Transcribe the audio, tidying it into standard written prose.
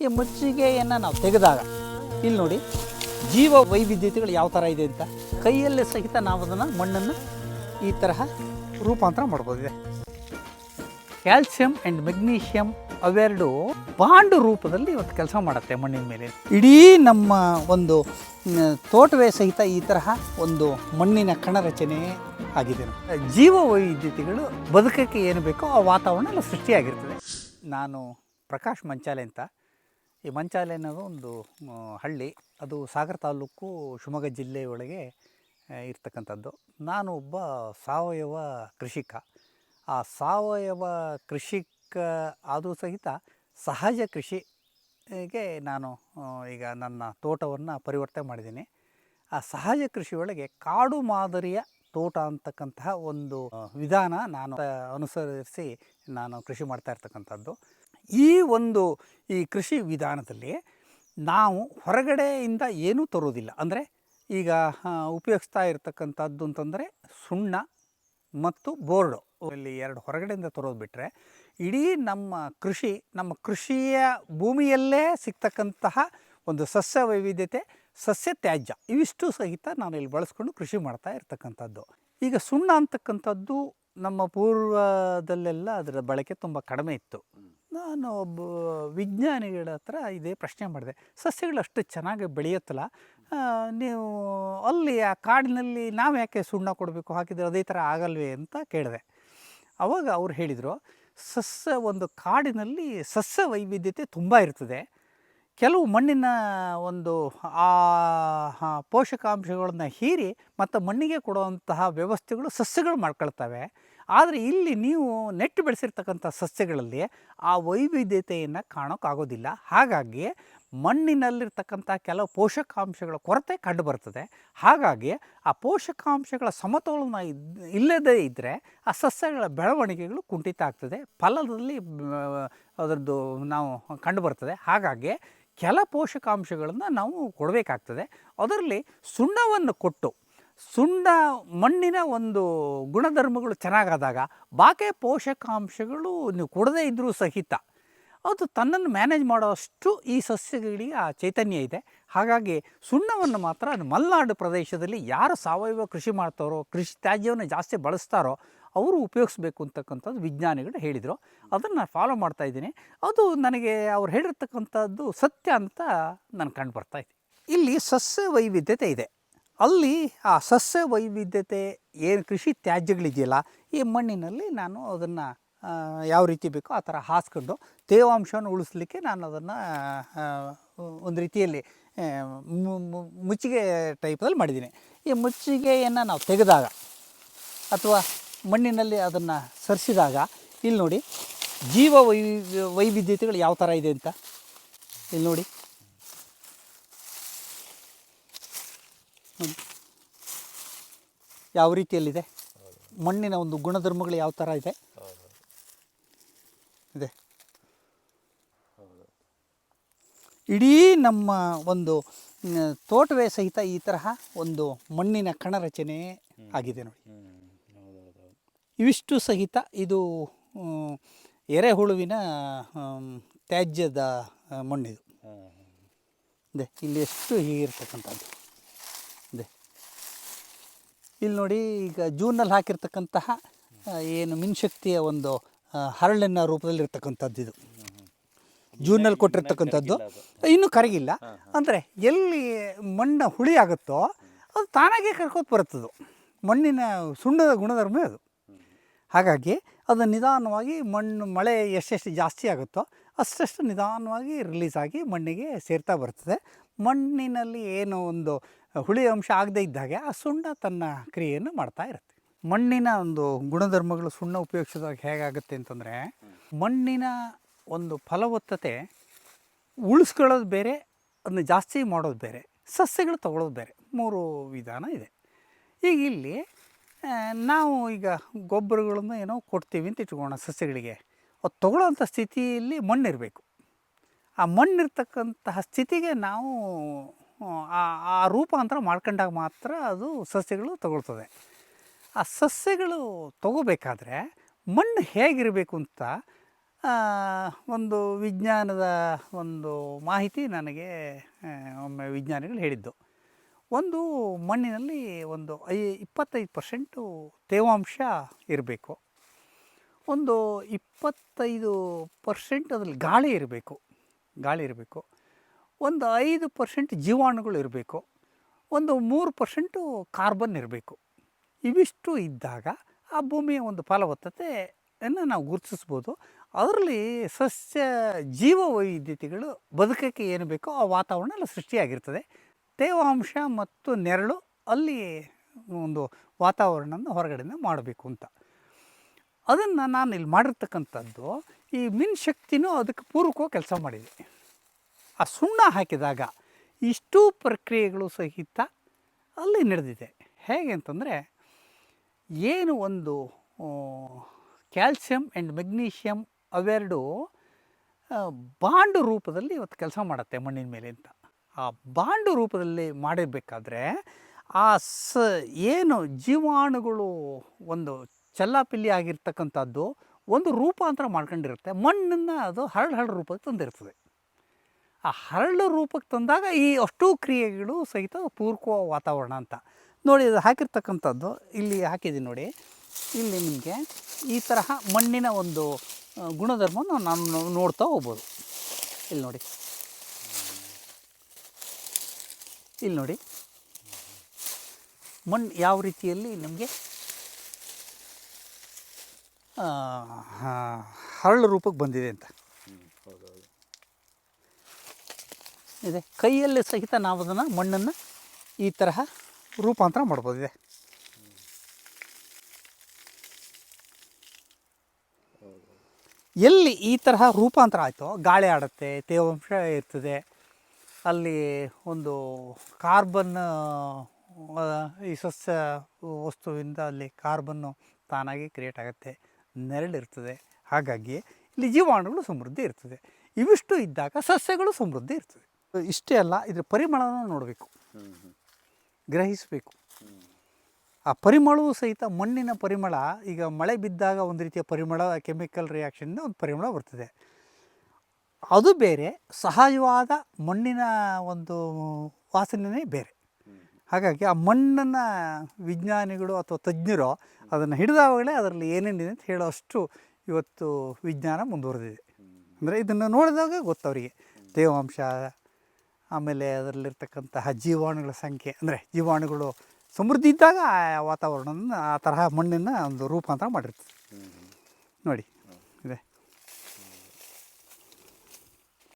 ಈ ಮುಚ್ಚಿಗೆಯನ್ನು ನಾವು ತೆಗೆದಾಗ ಇಲ್ಲಿ ನೋಡಿ ಜೀವ ವೈವಿಧ್ಯತೆಗಳು ಯಾವ ಥರ ಇದೆ ಅಂತ ಕೈಯಲ್ಲೇ ಸಹಿತ ನಾವು ಅದನ್ನು ಮಣ್ಣನ್ನು ಈ ತರಹ ರೂಪಾಂತರ ಮಾಡ್ಬೋದಿದೆ. ಕ್ಯಾಲ್ಸಿಯಂ ಆ್ಯಂಡ್ ಮೆಗ್ನೀಷಿಯಂ ಅವೆರಡು ಬಾಂಡ್ ರೂಪದಲ್ಲಿ ಇವತ್ತು ಕೆಲಸ ಮಾಡುತ್ತೆ ಮಣ್ಣಿನ ಮೇಲೆ. ಇಡೀ ನಮ್ಮ ಒಂದು ತೋಟವೇ ಸಹಿತ ಈ ತರಹ ಒಂದು ಮಣ್ಣಿನ ಕಣರಚನೆ ಆಗಿದೆ. ಜೀವ ವೈವಿಧ್ಯತೆಗಳು ಬದುಕಕ್ಕೆ ಏನು ಬೇಕೋ ಆ ವಾತಾವರಣ ಎಲ್ಲ ಸೃಷ್ಟಿಯಾಗಿರ್ತದೆ. ನಾನು ಪ್ರಕಾಶ್ ಮಂಚಾಲೆ ಅಂತ. ಈ ಮಂಚಾಲೆ ಅನ್ನೋದು ಒಂದು ಹಳ್ಳಿ, ಅದು ಸಾಗರ ತಾಲೂಕು ಶಿವಮೊಗ್ಗ ಜಿಲ್ಲೆಯೊಳಗೆ ಇರ್ತಕ್ಕಂಥದ್ದು. ನಾನು ಒಬ್ಬ ಸಾವಯವ ಕೃಷಿಕ. ಆ ಸಾವಯವ ಕೃಷಿಕ ಆದರೂ ಸಹಿತ ಸಹಜ ಕೃಷಿಗೆ ನಾನು ಈಗ ನನ್ನ ತೋಟವನ್ನು ಪರಿವರ್ತನೆ ಮಾಡಿದ್ದೀನಿ. ಆ ಸಹಜ ಕೃಷಿಯೊಳಗೆ ಕಾಡು ಮಾದರಿಯ ತೋಟ ಅಂತಕ್ಕಂತಹ ಒಂದು ವಿಧಾನ ನಾನು ಅನುಸರಿಸಿ ನಾನು ಕೃಷಿ ಮಾಡ್ತಾ ಇರ್ತಕ್ಕಂಥದ್ದು. ಈ ಕೃಷಿ ವಿಧಾನದಲ್ಲಿ ನಾವು ಹೊರಗಡೆಯಿಂದ ಏನೂ ತರೋದಿಲ್ಲ. ಅಂದರೆ ಈಗ ಉಪಯೋಗಿಸ್ತಾ ಇರ್ತಕ್ಕಂಥದ್ದು ಅಂತಂದರೆ ಸುಣ್ಣ ಮತ್ತು ಬೋರ್ಡು, ಇಲ್ಲಿ ಎರಡು ಹೊರಗಡೆಯಿಂದ ತರೋದು ಬಿಟ್ಟರೆ ಇಡೀ ನಮ್ಮ ಕೃಷಿಯ ಭೂಮಿಯಲ್ಲೇ ಸಿಗ್ತಕ್ಕಂತಹ ಒಂದು ಸಸ್ಯ ವೈವಿಧ್ಯತೆ, ಸಸ್ಯ ತ್ಯಾಜ್ಯ ಇವಿಷ್ಟು ಸಹಿತ ನಾನು ಇಲ್ಲಿ ಬಳಸ್ಕೊಂಡು ಕೃಷಿ ಮಾಡ್ತಾ ಇರ್ತಕ್ಕಂಥದ್ದು. ಈಗ ಸುಣ್ಣ ಅಂತಕ್ಕಂಥದ್ದು ನಮ್ಮ ಪೂರ್ವದಲ್ಲೆಲ್ಲ ಅದರ ಬಳಕೆ ತುಂಬ ಕಡಿಮೆ ಇತ್ತು. ನಾನು ಒಬ್ಬ ವಿಜ್ಞಾನಿಗಳ ಹತ್ರ ಇದೇ ಪ್ರಶ್ನೆ ಮಾಡಿದೆ, ಸಸ್ಯಗಳು ಅಷ್ಟು ಚೆನ್ನಾಗಿ ಬೆಳೆಯುತ್ತಲ್ಲ, ನೀವು ಅಲ್ಲಿ ಆ ಕಾಡಿನಲ್ಲಿ ನಾವು ಯಾಕೆ ಸುಣ್ಣ ಕೊಡಬೇಕು, ಹಾಕಿದರೆ ಅದೇ ಥರ ಆಗಲ್ವೇ ಅಂತ ಕೇಳಿದೆ. ಆವಾಗ ಅವ್ರು ಹೇಳಿದರು, ಒಂದು ಕಾಡಿನಲ್ಲಿ ಸಸ್ಯ ವೈವಿಧ್ಯತೆ ತುಂಬ ಇರ್ತದೆ. ಕೆಲವು ಮಣ್ಣಿನ ಒಂದು ಪೋಷಕಾಂಶಗಳನ್ನು ಹೀರಿ ಮತ್ತು ಮಣ್ಣಿಗೆ ಕೊಡುವಂತಹ ವ್ಯವಸ್ಥೆಗಳು ಸಸ್ಯಗಳು ಮಾಡ್ಕೊಳ್ತವೆ. ಆದರೆ ಇಲ್ಲಿ ನೀವು ನೆಟ್ಟು ಬೆಳೆಸಿರ್ತಕ್ಕಂಥ ಸಸ್ಯಗಳಲ್ಲಿ ಆ ವೈವಿಧ್ಯತೆಯನ್ನು ಕಾಣೋಕ್ಕಾಗೋದಿಲ್ಲ. ಹಾಗಾಗಿ ಮಣ್ಣಿನಲ್ಲಿರ್ತಕ್ಕಂಥ ಕೆಲವು ಪೋಷಕಾಂಶಗಳ ಕೊರತೆ ಕಂಡುಬರ್ತದೆ. ಹಾಗಾಗಿ ಆ ಪೋಷಕಾಂಶಗಳ ಸಮತೋಲನ ಇಲ್ಲದೇ ಇದ್ದರೆ ಆ ಸಸ್ಯಗಳ ಬೆಳವಣಿಗೆಗಳು ಕುಂಠಿತ ಆಗ್ತದೆ, ಫಲದಲ್ಲಿ ಅದರದ್ದು ನಾವು ಕಂಡುಬರ್ತದೆ. ಹಾಗಾಗಿ ಕೆಲ ಪೋಷಕಾಂಶಗಳನ್ನು ನಾವು ಕೊಡಬೇಕಾಗ್ತದೆ. ಅದರಲ್ಲಿ ಸುಣ್ಣವನ್ನು ಕೊಟ್ಟು ಮಣ್ಣಿನ ಒಂದು ಗುಣಧರ್ಮಗಳು ಚೆನ್ನಾಗಾದಾಗ ಬಾಕಿ ಪೋಷಕಾಂಶಗಳು ನೀವು ಕೊಡದೇ ಇದ್ದರೂ ಸಹಿತ ಅದು ತನ್ನನ್ನು ಮ್ಯಾನೇಜ್ ಮಾಡೋಷ್ಟು ಈ ಸಸ್ಯಗಳಿಗೆ ಆ ಚೈತನ್ಯ ಇದೆ. ಹಾಗಾಗಿ ಸುಣ್ಣವನ್ನು ಮಾತ್ರ ಮಲೆನಾಡು ಪ್ರದೇಶದಲ್ಲಿ ಯಾರು ಸಾವಯವ ಕೃಷಿ ಮಾಡ್ತಾರೋ, ಕೃಷಿ ತ್ಯಾಜ್ಯವನ್ನು ಜಾಸ್ತಿ ಬಳಸ್ತಾರೋ ಅವರು ಉಪಯೋಗಿಸ್ಬೇಕು ಅಂತಕ್ಕಂಥದ್ದು ವಿಜ್ಞಾನಿಗಳು ಹೇಳಿದರು. ಅದನ್ನು ನಾನು ಫಾಲೋ ಮಾಡ್ತಾಯಿದ್ದೀನಿ. ಅದು ನನಗೆ ಅವ್ರು ಹೇಳಿರ್ತಕ್ಕಂಥದ್ದು ಸತ್ಯ ಅಂತ ನಾನು ಕಂಡು ಬರ್ತಾಯಿದೆ. ಇಲ್ಲಿ ಸಸ್ಯ ವೈವಿಧ್ಯತೆ ಇದೆ. ಅಲ್ಲಿ ಆ ಸಸ್ಯ ವೈವಿಧ್ಯತೆ ಏನು ಕೃಷಿ ತ್ಯಾಜ್ಯಗಳಿದೆಯಲ್ಲ, ಈ ಮಣ್ಣಿನಲ್ಲಿ ನಾನು ಅದನ್ನು ಯಾವ ರೀತಿ ಬೇಕೋ ಆ ಥರ ಹಾಸ್ಕೊಂಡು ತೇವಾಂಶವನ್ನು ಉಳಿಸ್ಲಿಕ್ಕೆ ನಾನು ಅದನ್ನು ಒಂದು ರೀತಿಯಲ್ಲಿ ಮುಚ್ಚಿಗೆ ಟೈಪಲ್ಲಿ ಮಾಡಿದ್ದೀನಿ. ಈ ಮುಚ್ಚಿಗೆಯನ್ನು ನಾವು ತೆಗೆದಾಗ ಅಥವಾ ಮಣ್ಣಿನಲ್ಲಿ ಅದನ್ನು ಸರಿಸಿದಾಗ ಇಲ್ಲಿ ನೋಡಿ ಜೀವ ವೈವಿಧ್ಯತೆಗಳು ಯಾವ ಥರ ಇದೆ ಅಂತ ಇಲ್ಲಿ ನೋಡಿ. ಯಾವ ರೀತಿಯಲ್ಲಿದೆ, ಮಣ್ಣಿನ ಒಂದು ಗುಣಧರ್ಮಗಳು ಯಾವ ಥರ ಇದೆ. ಇಡೀ ನಮ್ಮ ಒಂದು ತೋಟವೇ ಸಹಿತ ಈ ತರಹ ಒಂದು ಮಣ್ಣಿನ ಕಣರಚನೆ ಆಗಿದೆ ನೋಡಿ. ಇವಿಷ್ಟು ಸಹಿತ ಇದು ಎರೆಹುಳುವಿನ ತ್ಯಾಜ್ಯದ ಮಣ್ಣಿದು. ಇಲ್ಲಿ ಎಷ್ಟು ಹೀಗಿರ್ತಕ್ಕಂಥದ್ದು ಇಲ್ಲಿ ನೋಡಿ. ಈಗ ಜೂನಲ್ಲಿ ಹಾಕಿರ್ತಕ್ಕಂತಹ ಏನು ಮಿನ್ಶಕ್ತಿಯ ಒಂದು ಹರಳಿನ ರೂಪದಲ್ಲಿರ್ತಕ್ಕಂಥದ್ದು ಇದು ಜೂನಲ್ಲಿ ಕೊಟ್ಟಿರ್ತಕ್ಕಂಥದ್ದು, ಇನ್ನೂ ಕರಗಿಲ್ಲ. ಅಂದರೆ ಎಲ್ಲಿ ಮಣ್ಣು ಹುಳಿ ಆಗುತ್ತೋ ಅದು ತಾನಾಗೇ ಕರ್ಕೋತ ಬರುತ್ತದು. ಮಣ್ಣಿನ ಸುಣ್ಣದ ಗುಣಧರ್ಮ ಅದು. ಹಾಗಾಗಿ ಅದು ನಿಧಾನವಾಗಿ ಮಳೆ ಎಷ್ಟೆಷ್ಟು ಜಾಸ್ತಿ ಆಗುತ್ತೋ ಅಷ್ಟಷ್ಟು ನಿಧಾನವಾಗಿ ರಿಲೀಸ್ ಆಗಿ ಮಣ್ಣಿಗೆ ಸೇರ್ತಾ ಬರ್ತದೆ. ಮಣ್ಣಿನಲ್ಲಿ ಏನು ಒಂದು ಹುಳಿ ಅಂಶ ಆಗದೇ ಇದ್ದಾಗೆ ಆ ಸುಣ್ಣ ತನ್ನ ಕ್ರಿಯೆಯನ್ನು ಮಾಡ್ತಾ ಇರುತ್ತೆ. ಮಣ್ಣಿನ ಒಂದು ಗುಣಧರ್ಮಗಳು ಸುಣ್ಣ ಉಪಯೋಗಿಸಿದಾಗ ಹೇಗಾಗುತ್ತೆ ಅಂತಂದರೆ, ಮಣ್ಣಿನ ಒಂದು ಫಲವತ್ತತೆ ಉಳಿಸ್ಕೊಳ್ಳೋದು ಬೇರೆ, ಅದನ್ನ ಜಾಸ್ತಿ ಮಾಡೋದು ಬೇರೆ, ಸಸ್ಯಗಳು ತಗೊಳ್ಳೋದು ಬೇರೆ, 3 ವಿಧಾನ ಇದೆ. ಈಗ ಇಲ್ಲಿ ನಾವು ಈಗ ಗೊಬ್ಬರಗಳನ್ನು ಏನೋ ಕೊಡ್ತೀವಿ ಅಂತ ಇಟ್ಕೊಳ್ಳೋಣ ಸಸ್ಯಗಳಿಗೆ. ಅದು ತಗೊಳ್ಳೋಂಥ ಸ್ಥಿತಿಯಲ್ಲಿ ಮಣ್ಣಿರಬೇಕು. ಆ ಮಣ್ಣಿರ್ತಕ್ಕಂತಹ ಸ್ಥಿತಿಗೆ ನಾವು ಆ ರೂಪಾಂತರ ಮಾಡ್ಕೊಂಡಾಗ ಮಾತ್ರ ಅದು ಸಸ್ಯಗಳು ತಗೊಳ್ತದೆ. ಆ ಸಸ್ಯಗಳು ತಗೋಬೇಕಾದ್ರೆ ಮಣ್ಣು ಹೇಗಿರಬೇಕು ಅಂತ ಒಂದು ವಿಜ್ಞಾನದ ಒಂದು ಮಾಹಿತಿ ನನಗೆ ಒಮ್ಮೆ ವಿಜ್ಞಾನಿಗಳು ಹೇಳಿದ್ದು. ಒಂದು ಮಣ್ಣಿನಲ್ಲಿ ಒಂದು 25% ತೇವಾಂಶ ಇರಬೇಕು. ಒಂದು 25% ಅದರಲ್ಲಿ ಗಾಳಿ ಇರಬೇಕು. ಒಂದು 5% ಜೀವಾಣುಗಳು ಇರಬೇಕು. ಒಂದು 3% ಕಾರ್ಬನ್ ಇರಬೇಕು. ಇವಿಷ್ಟು ಇದ್ದಾಗ ಆ ಭೂಮಿಯ ಒಂದು ಫಲವತ್ತತೆಯನ್ನು ನಾವು ಗುರುತಿಸ್ಬೋದು. ಅದರಲ್ಲಿ ಸಸ್ಯ ಜೀವ ವೈವಿಧ್ಯತೆಗಳು ಬದುಕಕ್ಕೆ ಏನು ಬೇಕೋ ಆ ವಾತಾವರಣ ಎಲ್ಲ ಸೃಷ್ಟಿಯಾಗಿರ್ತದೆ. ತೇವಾಂಶ ಮತ್ತು ನೆರಳು ಅಲ್ಲಿ ಒಂದು ವಾತಾವರಣನ ಹೊರಗಡೆಯಿಂದ ಮಾಡಬೇಕು ಅಂತ. ಅದನ್ನು ನಾನು ಇಲ್ಲಿ ಮಾಡಿರ್ತಕ್ಕಂಥದ್ದು ಈ ಮಿನ್ಶಕ್ತಿನೂ ಅದಕ್ಕೆ ಪೂರಕವಾಗಿ ಕೆಲಸ ಮಾಡಿದೆ. ಆ ಸುಣ್ಣ ಹಾಕಿದಾಗ ಇಷ್ಟೂ ಪ್ರಕ್ರಿಯೆಗಳು ಸಹಿತ ಅಲ್ಲಿ ನಡೆದಿದೆ. ಹೇಗೆ ಅಂತಂದರೆ, ಏನು ಒಂದು ಕ್ಯಾಲ್ಸಿಯಂ ಆ್ಯಂಡ್ ಮೆಗ್ನೀಷಿಯಮ್ ಅವೆರಡು ಬಾಂಡ್ ರೂಪದಲ್ಲಿ ಇವತ್ತು ಕೆಲಸ ಮಾಡುತ್ತೆ ಮಣ್ಣಿನ ಮೇಲೆ ಅಂತ. ಆ ಬಾಂಡ್ ರೂಪದಲ್ಲಿ ಮಾಡಿರಬೇಕಾದ್ರೆ ಏನು ಜೀವಾಣುಗಳು ಒಂದು ಚೆಲ್ಲಾಪಿಲ್ಲಿ ಆಗಿರ್ತಕ್ಕಂಥದ್ದು ಒಂದು ರೂಪಾಂತರ ಮಾಡ್ಕೊಂಡಿರುತ್ತೆ. ಮಣ್ಣನ್ನು ಅದು ಹರಳು ರೂಪಕ್ಕೆ ತಂದಿರ್ತದೆ. ಆ ಹರಳು ರೂಪಕ್ಕೆ ತಂದಾಗ ಈ ಅಷ್ಟೂ ಕ್ರಿಯೆಗಳು ಸಹಿತ ಪೂರಕ ವಾತಾವರಣ ಅಂತ ನೋಡಿ. ಅದು ಹಾಕಿರ್ತಕ್ಕಂಥದ್ದು ಇಲ್ಲಿ ಹಾಕಿದ್ದೀನಿ ನೋಡಿ. ಇಲ್ಲಿ ನಿಮಗೆ ಈ ತರಹ ಮಣ್ಣಿನ ಒಂದು ಗುಣಧರ್ಮವನ್ನು ನಾನು ನೋಡ್ತಾ ಹೋಗ್ಬೋದು. ಇಲ್ಲಿ ನೋಡಿ ಮಣ್ಣು ಯಾವ ರೀತಿಯಲ್ಲಿ ನಮಗೆ ಹರಳು ರೂಪಕ್ಕೆ ಬಂದಿದೆ ಅಂತ ಇದೆ. ಕೈಯಲ್ಲಿ ಸಹಿತ ನಾವು ಅದನ್ನು ಮಣ್ಣನ್ನು ಈ ತರಹ ರೂಪಾಂತರ ಮಾಡ್ಬೋದಿದೆ. ಎಲ್ಲಿ ಈ ತರಹ ರೂಪಾಂತರ ಆಯಿತೋ ಗಾಳಿ ಆಡುತ್ತೆ, ತೇವಾಂಶ ಇರ್ತದೆ, ಅಲ್ಲಿ ಒಂದು ಕಾರ್ಬನ್ ಈ ಸಸ್ಯ ವಸ್ತುವಿಂದ ಅಲ್ಲಿ ಕಾರ್ಬನ್ನು ತಾನಾಗಿ ಕ್ರಿಯೇಟ್ ಆಗುತ್ತೆ, ನೆರಳಿರ್ತದೆ. ಹಾಗಾಗಿ ಇಲ್ಲಿ ಜೀವಾಣುಗಳು ಸಮೃದ್ಧಿ ಇರ್ತದೆ. ಇವಿಷ್ಟು ಇದ್ದಾಗ ಸಸ್ಯಗಳು ಸಮೃದ್ಧಿ ಇರ್ತದೆ. ಇಷ್ಟೇ ಅಲ್ಲ, ಇದರ ಪರಿಮಳನ ನೋಡಬೇಕು, ಗ್ರಹಿಸಬೇಕು. ಆ ಪರಿಮಳವೂ ಸಹಿತ ಮಣ್ಣಿನ ಪರಿಮಳ. ಈಗ ಮಳೆ ಬಿದ್ದಾಗ ಒಂದು ರೀತಿಯ ಪರಿಮಳ, ಕೆಮಿಕಲ್ ರಿಯಾಕ್ಷನ್ನಿಂದ ಒಂದು ಪರಿಮಳ ಬರ್ತದೆ. ಅದು ಬೇರೆ, ಸಹಜವಾದ ಮಣ್ಣಿನ ಒಂದು ವಾಸನೆಯೇ ಬೇರೆ. ಹಾಗಾಗಿ ಆ ಮಣ್ಣನ್ನು ವಿಜ್ಞಾನಿಗಳು ಅಥವಾ ತಜ್ಞರು ಅದನ್ನು ಹಿಡಿದಾಗಲೇ ಅದರಲ್ಲಿ ಏನೇನಿದೆ ಅಂತ ಹೇಳೋಷ್ಟು ಇವತ್ತು ವಿಜ್ಞಾನ ಮುಂದುವರೆದಿದೆ. ಅಂದರೆ ಇದನ್ನು ನೋಡಿದಾಗ ಗೊತ್ತವರಿಗೆ ತೇವಾಂಶ, ಆಮೇಲೆ ಅದರಲ್ಲಿರ್ತಕ್ಕಂತಹ ಜೀವಾಣುಗಳ ಸಂಖ್ಯೆ. ಅಂದರೆ ಜೀವಾಣುಗಳು ಸಮೃದ್ಧಿ ಇದ್ದಾಗ ಆ ವಾತಾವರಣವನ್ನು ಆ ತರಹ ಮಣ್ಣನ್ನು ಒಂದು ರೂಪಾಂತರ ಮಾಡಿರ್ತದೆ ನೋಡಿ.